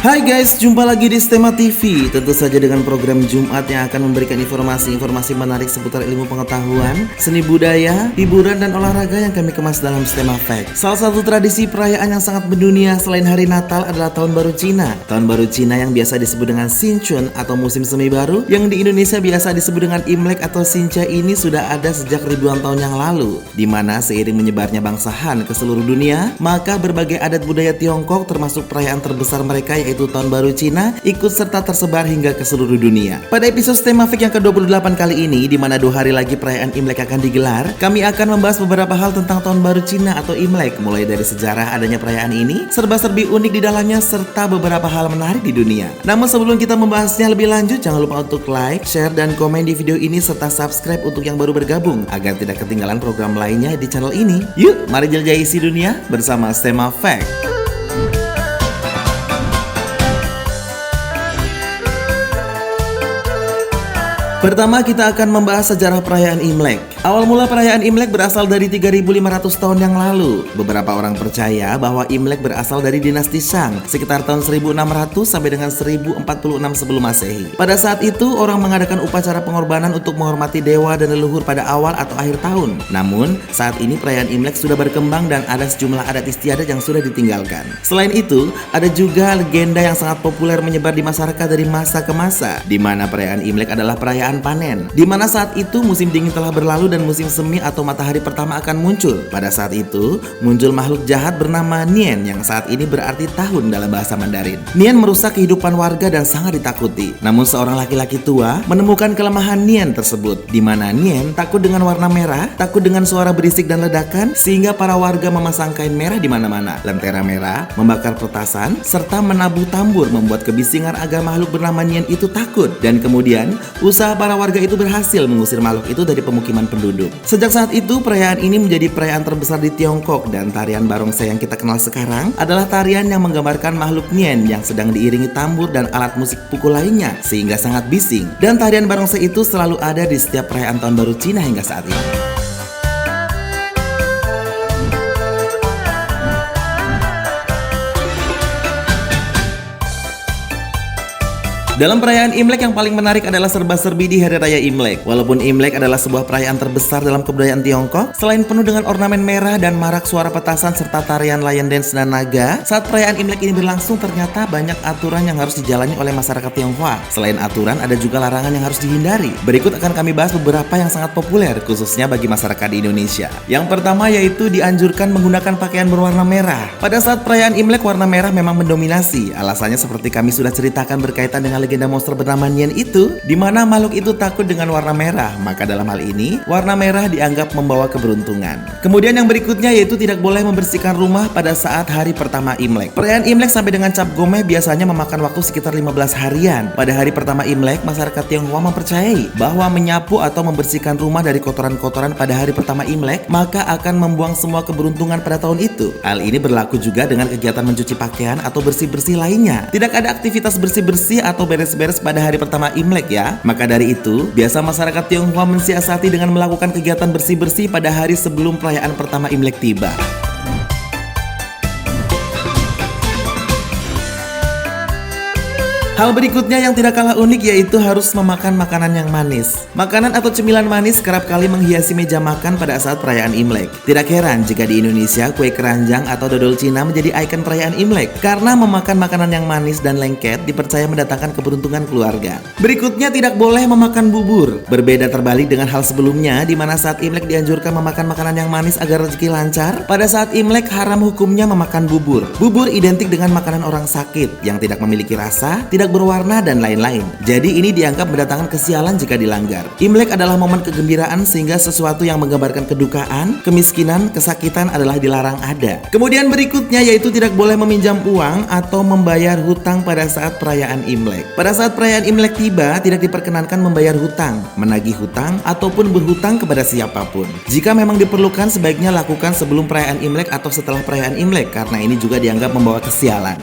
Hai guys, jumpa lagi di Stema TV. Tentu saja dengan program Jumat yang akan memberikan informasi-informasi menarik seputar ilmu pengetahuan, seni budaya, hiburan, dan olahraga yang kami kemas dalam Stema Fact. Salah satu tradisi perayaan yang sangat mendunia selain hari Natal adalah Tahun Baru Cina. Tahun Baru Cina yang biasa disebut dengan Sinchun atau musim semi baru, yang di Indonesia biasa disebut dengan Imlek atau Sinca, ini sudah ada sejak ribuan tahun yang lalu, di mana seiring menyebarnya bangsa Han ke seluruh dunia, maka berbagai adat budaya Tiongkok termasuk perayaan terbesar mereka yaitu Tahun Baru Cina ikut serta tersebar hingga ke seluruh dunia. Pada episode Stema Fact yang ke-28 kali ini, di mana 2 hari lagi perayaan Imlek akan digelar, kami akan membahas beberapa hal tentang Tahun Baru Cina atau Imlek, mulai dari sejarah adanya perayaan ini, serba-serbi unik di dalamnya, serta beberapa hal menarik di dunia. Namun sebelum kita membahasnya lebih lanjut, jangan lupa untuk like, share, dan komen di video ini serta subscribe untuk yang baru bergabung agar tidak ketinggalan program lainnya di channel ini. Yuk, mari jelajahi isi dunia bersama Stema Fact. Pertama, kita akan membahas sejarah perayaan Imlek. Awal mula perayaan Imlek berasal dari 3.500 tahun yang lalu. Beberapa orang percaya bahwa Imlek berasal dari dinasti Shang sekitar tahun 1600 sampai dengan 1046 sebelum Masehi. Pada saat itu, orang mengadakan upacara pengorbanan untuk menghormati dewa dan leluhur pada awal atau akhir tahun. Namun, saat ini perayaan Imlek sudah berkembang dan ada sejumlah adat istiadat yang sudah ditinggalkan. Selain itu, ada juga legenda yang sangat populer menyebar di masyarakat dari masa ke masa, di mana perayaan Imlek adalah perayaan panen, di mana saat itu musim dingin telah berlalu dan musim semi atau matahari pertama akan muncul. Pada saat itu, muncul makhluk jahat bernama Nian yang saat ini berarti tahun dalam bahasa Mandarin. Nian merusak kehidupan warga dan sangat ditakuti. Namun seorang laki-laki tua menemukan kelemahan Nian tersebut, di mana Nian takut dengan warna merah, takut dengan suara berisik dan ledakan, sehingga para warga memasang kain merah di mana-mana, lentera merah, membakar petasan, serta menabuh tambur membuat kebisingan agar makhluk bernama Nian itu takut. Dan kemudian, usaha para warga itu berhasil mengusir makhluk itu dari pemukiman penduduk. Sejak saat itu, perayaan ini menjadi perayaan terbesar di Tiongkok, dan tarian barongsai yang kita kenal sekarang adalah tarian yang menggambarkan makhluk Nian yang sedang diiringi tambur dan alat musik pukul lainnya sehingga sangat bising. Dan tarian barongsai itu selalu ada di setiap perayaan Tahun Baru Cina hingga saat ini. Dalam perayaan Imlek yang paling menarik adalah serba-serbi di Hari Raya Imlek. Walaupun Imlek adalah sebuah perayaan terbesar dalam kebudayaan Tiongkok, selain penuh dengan ornamen merah dan marak suara petasan serta tarian lion dance dan naga, saat perayaan Imlek ini berlangsung ternyata banyak aturan yang harus dijalani oleh masyarakat Tionghoa. Selain aturan, ada juga larangan yang harus dihindari. Berikut akan kami bahas beberapa yang sangat populer, khususnya bagi masyarakat di Indonesia. Yang pertama yaitu dianjurkan menggunakan pakaian berwarna merah. Pada saat perayaan Imlek, warna merah memang mendominasi. Alasannya seperti kami sudah ceritakan berkaitan dengan legenda monster bernama Nian itu, di mana makhluk itu takut dengan warna merah. Maka dalam hal ini, warna merah dianggap membawa keberuntungan. Kemudian yang berikutnya yaitu tidak boleh membersihkan rumah pada saat hari pertama Imlek. Perayaan Imlek sampai dengan Cap Gomeh biasanya memakan waktu sekitar 15 harian. Pada hari pertama Imlek, masyarakat Tionghoa mempercayai bahwa menyapu atau membersihkan rumah dari kotoran-kotoran pada hari pertama Imlek, maka akan membuang semua keberuntungan pada tahun itu. Hal ini berlaku juga dengan kegiatan mencuci pakaian atau bersih-bersih lainnya. Tidak ada aktivitas bersih-bersih atau beres-beres pada hari pertama Imlek ya. Maka dari itu, biasa masyarakat Tionghoa mensiasati dengan melakukan kegiatan bersih-bersih pada hari sebelum perayaan pertama Imlek tiba. Hal berikutnya yang tidak kalah unik yaitu harus memakan makanan yang manis. Makanan atau cemilan manis kerap kali menghiasi meja makan pada saat perayaan Imlek. Tidak heran jika di Indonesia kue keranjang atau dodol Cina menjadi ikon perayaan Imlek, karena memakan makanan yang manis dan lengket dipercaya mendatangkan keberuntungan keluarga. Berikutnya, tidak boleh memakan bubur. Berbeda terbalik dengan hal sebelumnya, di mana saat Imlek dianjurkan memakan makanan yang manis agar rezeki lancar. Pada saat Imlek haram hukumnya memakan bubur. Bubur identik dengan makanan orang sakit yang tidak memiliki rasa, tidak berwarna, dan lain-lain. Jadi ini dianggap mendatangkan kesialan jika dilanggar. Imlek adalah momen kegembiraan sehingga sesuatu yang menggambarkan kedukaan, kemiskinan, kesakitan adalah dilarang ada. Kemudian berikutnya yaitu tidak boleh meminjam uang atau membayar hutang pada saat perayaan Imlek. Pada saat perayaan Imlek tiba, tidak diperkenankan membayar hutang, menagih hutang, ataupun berhutang kepada siapapun. Jika memang diperlukan, sebaiknya lakukan sebelum perayaan Imlek atau setelah perayaan Imlek, karena ini juga dianggap membawa kesialan.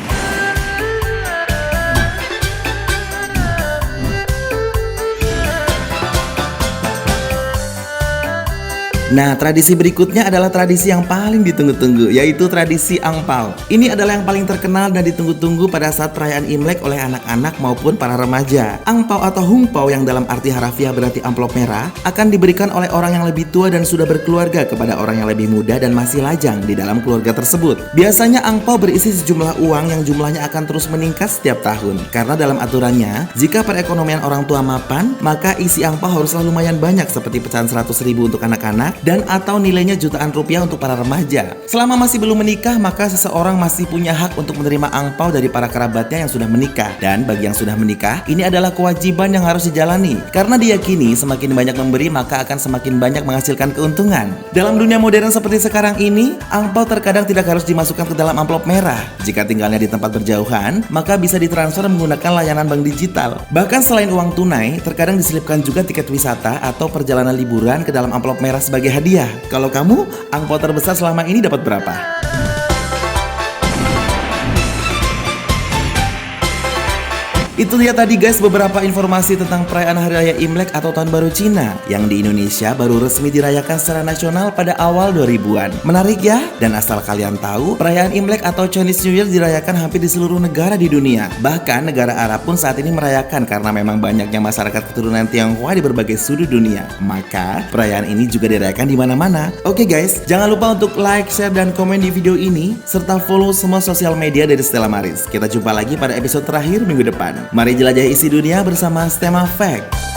Nah, tradisi berikutnya adalah tradisi yang paling ditunggu-tunggu, yaitu tradisi angpau. Ini adalah yang paling terkenal dan ditunggu-tunggu pada saat perayaan Imlek oleh anak-anak maupun para remaja. Angpau atau hungpau yang dalam arti harafiah berarti amplop merah akan diberikan oleh orang yang lebih tua dan sudah berkeluarga kepada orang yang lebih muda dan masih lajang di dalam keluarga tersebut. Biasanya angpau berisi sejumlah uang yang jumlahnya akan terus meningkat setiap tahun. Karena dalam aturannya, jika perekonomian orang tua mapan, maka isi angpau haruslah lumayan banyak seperti pecahan 100.000 untuk anak-anak dan atau nilainya jutaan rupiah untuk para remaja. Selama masih belum menikah, maka seseorang masih punya hak untuk menerima angpau dari para kerabatnya yang sudah menikah. Dan bagi yang sudah menikah, ini adalah kewajiban yang harus dijalani. Karena diyakini semakin banyak memberi, maka akan semakin banyak menghasilkan keuntungan. Dalam dunia modern seperti sekarang ini, angpau terkadang tidak harus dimasukkan ke dalam amplop merah. Jika tinggalnya di tempat berjauhan, maka bisa ditransfer menggunakan layanan bank digital. Bahkan selain uang tunai, terkadang diselipkan juga tiket wisata atau perjalanan liburan ke dalam amplop merah sebagai hadiah. Kalau kamu, angpau terbesar selama ini dapat berapa? Itu dia tadi guys beberapa informasi tentang perayaan Hari Raya Imlek atau Tahun Baru Cina yang di Indonesia baru resmi dirayakan secara nasional pada awal 2000-an. Menarik ya? Dan asal kalian tahu, perayaan Imlek atau Chinese New Year dirayakan hampir di seluruh negara di dunia. Bahkan negara Arab pun saat ini merayakan karena memang banyaknya masyarakat keturunan Tionghoa di berbagai sudut dunia. Maka perayaan ini juga dirayakan di mana-mana. Oke guys, jangan lupa untuk like, share, dan komen di video ini serta follow semua sosial media dari Stella Maris. Kita jumpa lagi pada episode terakhir minggu depan. Mari jelajahi isi dunia bersama Stella Fact.